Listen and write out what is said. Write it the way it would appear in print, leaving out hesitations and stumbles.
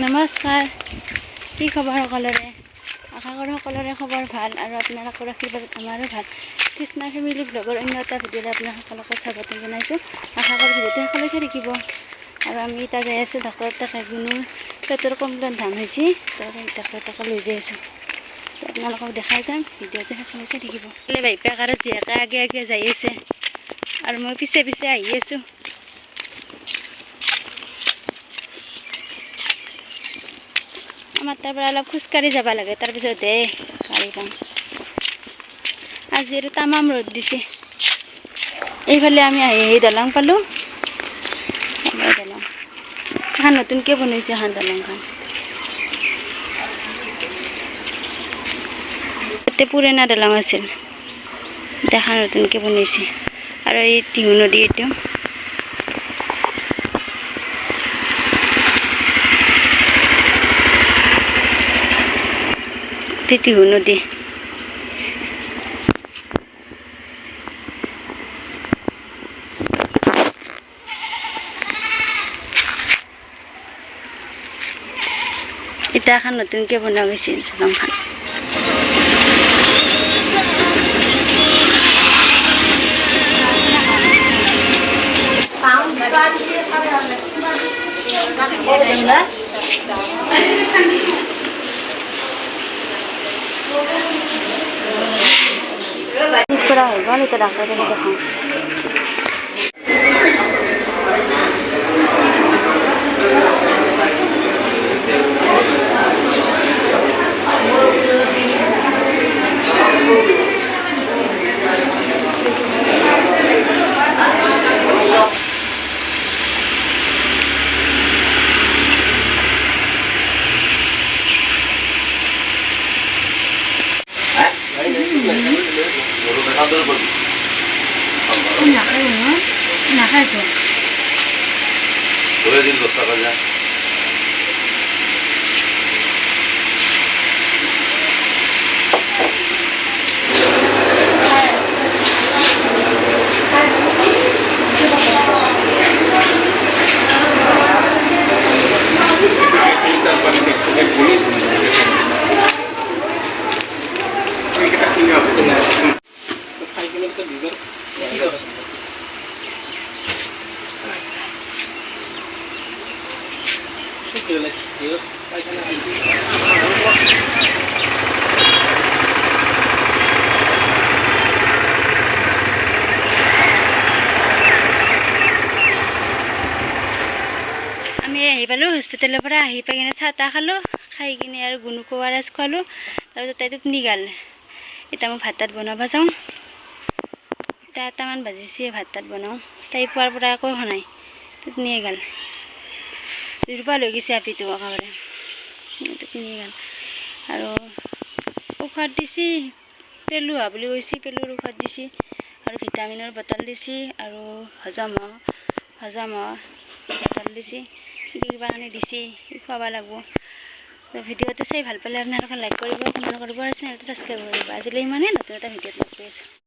নমস্কাৰ, কি খবৰ সকলোৰে? আশা কৰোঁ সকলোৰে খবৰ ভাল আৰু আপোনালোকৰ আশীৰ্বাদত আমাৰো ভাল। কৃষ্ণা ফেমিলি ব্লগৰ অন্য এটা ভিডিঅ'ত আপোনাক সকলোকে স্বাগতম জনাইছোঁ। আশা কৰোঁ ভিডিঅ'টো সকলোৱে চাই থাকিব। আৰু আমি এতিয়া যাই আছোঁ ডাক্তৰৰ তাকে গুণৰ পেটৰ কমপ্লেইন ধান হৈছে, ডাক্তৰৰ তাকে লৈ যাই আছোঁ। আপোনালোকক দেখাই যাম, ভিডিঅ'টো সকলোৱে চাই থাকিব। বাইপাক আৰু জীয়েকে আগে আগে যাই আছে আৰু মই পিছে পিছে আহি আছোঁ। আমাৰ তাৰ পৰা অলপ খোজকাঢ়ি যাব লাগে, তাৰপিছতে গাড়ী পাম। আজি আৰু তামাম ৰ'দ দিছে। এইফালে আমি আহি দলং পালোঁ। দলং এখন নতুনকৈ বনাইছে, এখন দলংখন ইয়াতে পুৰণা দলং আছিল, এখন নতুনকৈ বনাইছে। আৰু এই টিহু নদী, এইটো টিহু নদী। এতিয়া এখন নতুনকৈ বনোৱা গৈছে দলংখন। কৰা হৈ গ'ল, এতিয়া ডাক্তৰক দেখাওঁ। নাখায় তো ধৰে দিন 10 টাকা যায়। আমি আহি পালোঁ হস্পিটেলৰ পৰা। আহি পাই কিনে চাহ তাহ খালোঁ, খাই কিনে আৰু গুণুকো আৰাজ খোৱালোঁ। তাৰপিছত তাই টোপনি গ'ল। এতিয়া মই ভাত তাত বনাব যাওঁ। এতিয়া 8টামান বাজিছে, ভাত তাত বনাওঁ। তাই পুৱাৰ পৰা একো হোৱা নাই, টোপনিয়ে গ'ল। দুৰ্বল হৈ গৈছে আপিটো একেবাৰে, টোপনিয়ে গ'ল। আৰু ঔষধ দিছে, পেলু হোৱা বুলি কৈছে, পেলুৰ ঔষধ দিছে আৰু ভিটামিনৰ বটল দিছে আৰু হজম হোৱা বটল দিছে। কিবা কাৰণে দিছে, খুৱাব লাগিব। ভিডিঅ'টো চাই ভাল পালে আপোনালোকে লাইক কৰিব, কমেণ্ট কৰিব আৰু চেনেলটো ছাবস্ক্ৰাইব কৰিব। আজিলৈ ইমানেই, নতুন এটা ভিডিঅ'ত লগ পাই আছোঁ।